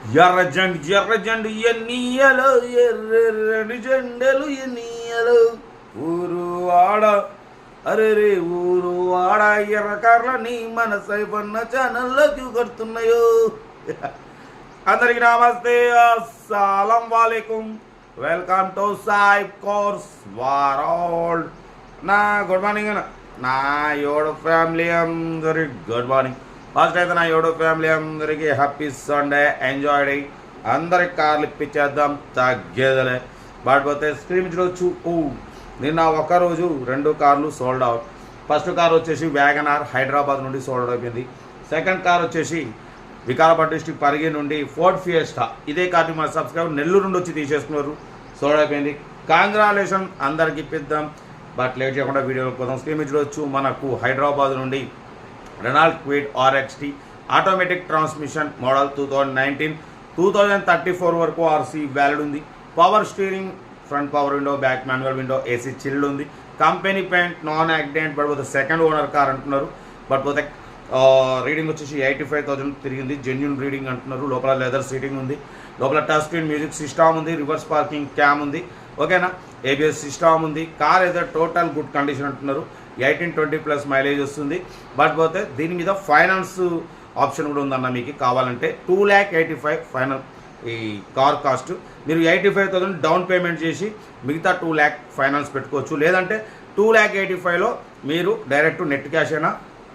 ఎర్రజండు ఎన్నియలో ఎర్రెర్రని జెండలు ఎన్నియలో ఊరు వాడ అరే రే ఊరు వాడ ఎర్రకార్ల నీ మనసై పన్న ఛానల్లోకి కొడుతున్నాయో. అందరికి నమస్తే, అస్సలం వాలేకుం. Welcome to Saib cars world. నా గుడ్ మార్నింగ్ నా యూట్యూబ్ ఫ్యామిలీ అందరికి గుడ్ మార్నింగ్. ఫస్ట్ అయితే నా యూట్యూబ్ ఫ్యామిలీ అందరికీ హ్యాపీ సండే, ఎంజాయ్ డే. అందరికి కార్లు ఇప్పించేద్దాం, తగ్గేదలే. పడిపోతే స్క్రీన్ చూడొచ్చు. నిన్న ఒకరోజు 2 కార్లు సోల్డ్ అవుట్. ఫస్ట్ కార్ వచ్చేసి వ్యాగనార్ హైదరాబాద్ నుండి సోల్డ్ అవుట్ అయిపోయింది. సెకండ్ కార్ వచ్చేసి వికారాబాద్ డిస్ట్రిక్ట్ పరిగి నుండి ఫోర్డ్ ఫియస్టా. ఇదే కార్ని మన సబ్స్క్రైబర్ నెల్లూరు నుండి వచ్చి తీసేసుకున్నారు, సోల్డ్ అయిపోయింది. కాంగ్రాచులేషన్, అందరికి ఇప్పిద్దాం. బట్ లేట్ చేయకుండా వీడియో కోసం స్క్రీన్ చూడొచ్చు. మనకు హైదరాబాద్ నుండి Renault Kwid RXT automatic transmission model 2019 2034 వరకు ఆర్సీ వ్యాలిడ్ ఉంది. Power steering, front power window, back manual window, AC chilled ఉంది. Company paint, non accident. But పోతే సెకండ్ ఓనర్ కార్ అంటున్నారు. బట్ పోతే రీడింగ్ వచ్చేసి 85,000 తిరిగింది. జెన్యున్ రీడింగ్ అంటున్నారు. లోపల లెదర్ సీటింగ్ ఉంది. లోపల టచ్ స్క్రీన్ మ్యూజిక్ సిస్టమ్ ఉంది. రివర్స్ పార్కింగ్ క్యామ్ ఉంది. ఓకేనా, ABS సిస్టమ్ ఉంది. కార్ అయితే టోటల్ గుడ్ కండిషన్ అంటున్నారు. 18-20+ మైలేజ్ వస్తుంది. బట్ పోతే దీని మీద ఫైనాన్స్ ఆప్షన్ కూడా ఉందన్న. మీకు కావాలంటే 2,85,000 ఫైనల్ ఈ కార్ కాస్ట్. మీరు 85,000 డౌన్ పేమెంట్ చేసి మిగతా 2 lakh ఫైనాన్స్ పెట్టుకోవచ్చు. లేదంటే 2,85,000లో మీరు డైరెక్ట్ నెట్ క్యాష్ అయినా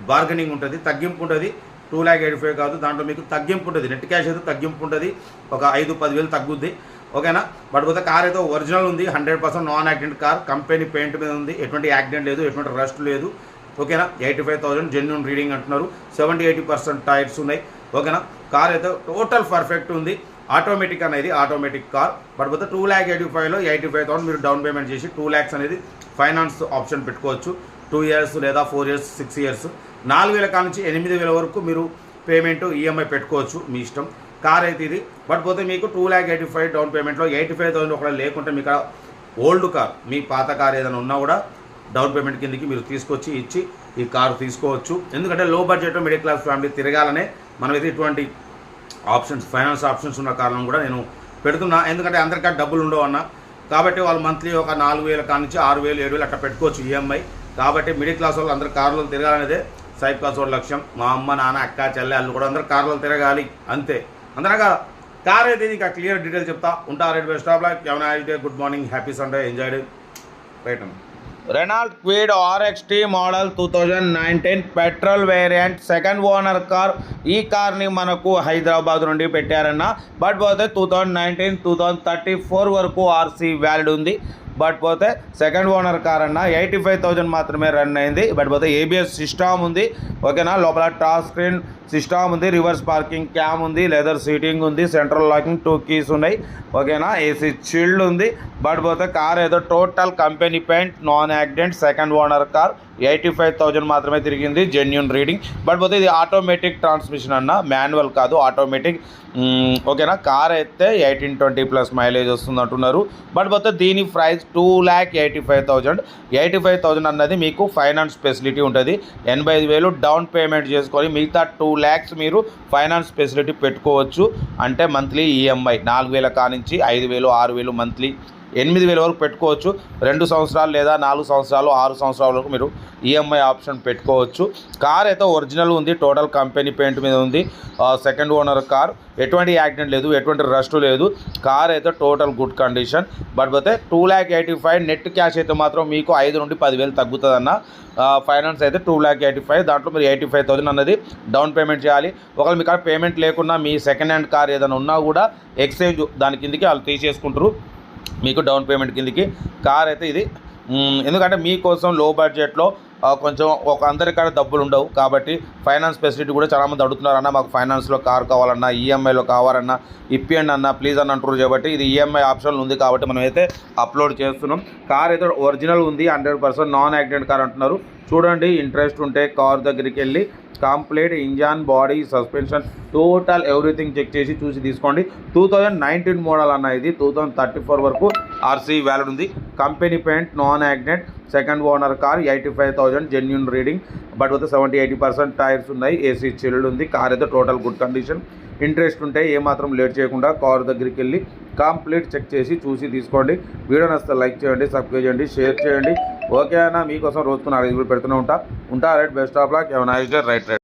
బార్గెనింగ్ ఉంటుంది, తగ్గింపు ఉంటుంది. 2,85,000 కాదు, దాంట్లో మీకు తగ్గింపు ఉంటుంది. నెట్ క్యాష్ అయితే తగ్గింపు ఉంటుంది, ఒక 5-10,000 తగ్గుద్ది. ఓకేనా. బట్ పోతే కార్ అయితే ఒరిజినల్ ఉంది, 100% non accident car. Company paint మీద ఉంది, ఎటువంటి యాక్సిడెంట్ లేదు, ఎటువంటి రస్ట్ లేదు. ఓకేనా. 85,000 జెన్యున్ రీడింగ్ అంటున్నారు. 70-80% టైర్స్ ఉన్నాయి. ఓకేనా. కార్ అయితే టోటల్ పర్ఫెక్ట్ ఉంది. ఆటోమేటిక్ అనేది ఆటోమేటిక్ కార్. బట్ పోతే 2,85,000లో 85,000 మీరు డౌన్ పేమెంట్ చేసి 2 lakhs అనేది ఫైనాన్స్ ఆప్షన్ పెట్టుకోవచ్చు. 2 years లేదా 4 years, 6 years. 4,000 కానించి 8,000 వరకు మీరు పేమెంట్ EMI పెట్టుకోవచ్చు, మీ ఇష్టం. కార్ అయితే ఇది. బట్ పోతే మీకు 2,85,000 డౌన్ పేమెంట్లో 85,000 ఒకవేళ లేకుంటే మీకు ఓల్డ్ కార్, మీ పాత కార్ ఏదైనా ఉన్నా కూడా డౌన్ పేమెంట్ కిందకి మీరు తీసుకొచ్చి ఇచ్చి ఈ కారు తీసుకోవచ్చు. ఎందుకంటే లో బడ్జెట్ మిడిల్ క్లాస్ ఫ్యామిలీ తిరగాలనే మనమైతే ఇటువంటి ఆప్షన్స్, ఫైనాన్స్ ఆప్షన్స్ ఉన్న కారణం కూడా నేను పెడుతున్నా. ఎందుకంటే అందరికీ డబ్బులు ఉండవు అన్న. కాబట్టి వాళ్ళు మంత్లీ ఒక 4,000 కానించి 6,000, 7,000 అట్లా పెట్టుకోవచ్చు EMI. కాబట్టి మిడిల్ క్లాస్ వాళ్ళు అందరూ కార్లో తిరగాలనేదే సైబ్ క్లాస్ వాళ్ళ లక్ష్యం. మా అమ్మ, నాన్న, అక్క, చెల్లె వాళ్ళు కూడా అందరూ కార్లో తిరగాలి, అంతే. అందరగా కార్ అయితే ఇంకా క్లియర్ డీటెయిల్ చెప్తా ఉంటా. Red best of like. ఎవరైనా అయితే good morning, happy Sunday, enjoy day. Right అన్న. Renault Kwid RXT model 2019 petrol variant second owner car. ఈ కార్ని మనకు హైదరాబాద్ నుండి పెట్టారన్న. బట్ పోతే 2019 2034 వరకు ఆర్సీ వ్యాలిడ్ ఉంది. బట్ పోతే సెకండ్ ఓనర్ కార్ అన్న. 85,000 మాత్రమే రన్ అయింది. బట్ పోతే ABS సిస్టమ్ ఉంది. ఓకేనా. లోపల టచ్ స్క్రీన్ సిస్టమ్ ఉంది. రివర్స్ పార్కింగ్ క్యామ్ ఉంది. లెదర్ సీటింగ్ ఉంది. సెంట్రల్ లాకింగ్ 2 keys ఉన్నాయి. ఓకేనా. ఏసీ చిల్డ్ ఉంది. బట్ పోతే కార్ ఏదో total company paint, non accident, second owner car. 85,000 మాత్రమే తిరిగింది, జెన్యున్ రీడింగ్. బట్ పోతే ఇది ఆటోమేటిక్ ట్రాన్స్మిషన్ అన్న, మాన్యువల్ కాదు, ఆటోమేటిక్. ఓకేనా. కార్ అయితే 18-20+ మైలేజ్ వస్తుంది అంటున్నారు. బట్ పోతే దీని ప్రైస్ 2,85,000. 85,000 అన్నది మీకు ఫైనాన్స్ ఫెసిలిటీ ఉంటుంది. 85,000 డౌన్ పేమెంట్ చేసుకొని మిగతా 2 lakhs మీరు ఫైనాన్స్ ఫెసిలిటీ పెట్టుకోవచ్చు. అంటే మంత్లీ EMI 4,000 కానించి 5,000, 6,000 మంత్లీ 8,000 వరకు పెట్టుకోవచ్చు. 2 సంవత్సరాలు లేదా 4 సంవత్సరాలు, 6 సంవత్సరాల వరకు మీరు EMI ఆప్షన్ పెట్టుకోవచ్చు. కార్ అయితే ఒరిజినల్ ఉంది, టోటల్ కంపెనీ పెయింట్ మీద ఉంది. సెకండ్ ఓనర్ కార్, ఎటువంటి యాక్సిడెంట్ లేదు, ఎటువంటి రస్ట్ లేదు. కార్ అయితే టోటల్ గుడ్ కండిషన్. బట్ పోతే 2,85,000 నెట్ క్యాష్ అయితే మాత్రం మీకు 5,000 నుండి 10,000 తగ్గుతుందన్న. ఫైనాన్స్ అయితే 2,85,000. దాంట్లో మీరు 85,000 అన్నది డౌన్ పేమెంట్ చేయాలి. ఒకవేళ మీ కాడ పేమెంట్ లేకున్నా మీ సెకండ్ హ్యాండ్ కార్ ఏదైనా ఉన్నా కూడా ఎక్స్చేంజ్ దాని కిందకి వాళ్ళు తీసేసుకుంటారు, మీకు డౌన్ పేమెంట్ కిందకి. కార్ అయితే ఇది. ఎందుకంటే మీకోసం లో బడ్జెట్లో కొంచెం ఒక అందరికాడ డబ్బులు ఉండవు కాబట్టి ఫైనాన్స్ ఫెసిలిటీ కూడా చాలామంది అడుగుతున్నారన్న. మాకు ఫైనాన్స్లో కార్ కావాలన్నా, EMIలో కావాలన్నా ఇప్పియండి అన్న, ప్లీజ్ అని అంటారు. కాబట్టి ఇది EMI ఆప్షన్ ఉంది కాబట్టి మనం అయితే అప్లోడ్ చేస్తున్నాం. కార్ అయితే ఒరిజినల్ ఉంది, 100% నాన్ యాక్సిడెంట్ కార్ అంటున్నారు. చూడండి, ఇంట్రెస్ట్ ఉంటే కార్ దగ్గరికి వెళ్ళి complete engine, body, suspension, total everything check చేసి చూసి తీసుకోండి. 2019 మోడల్ అన్న. ఇది 2034 వరకు ఆర్సీ వ్యాలిడ్ ఉంది. Company paint, non accident, second owner car. 85,000 genuine reading. But అయితే 70-80% టైర్స్ ఉన్నాయి. ఏసీ చిల్డ్ ఉంది. కార్ అయితే టోటల్ గుడ్ కండిషన్. ఇంట్రెస్ట్ ఉంటే ఏమాత్రం లేట్ చేయకుండా కారు దగ్గరికి వెళ్ళి కంప్లీట్ చెక్ చేసి చూసి తీసుకోండి. వీడియో నచ్చితే లైక్ చేయండి, సబ్స్క్రైబ్ చేయండి, షేర్ చేయండి. ఓకే అన్న, మీకోసం రోజుకు 4 వీడియోలు పెడుతూనే ఉంటా. Right, best of luck, right.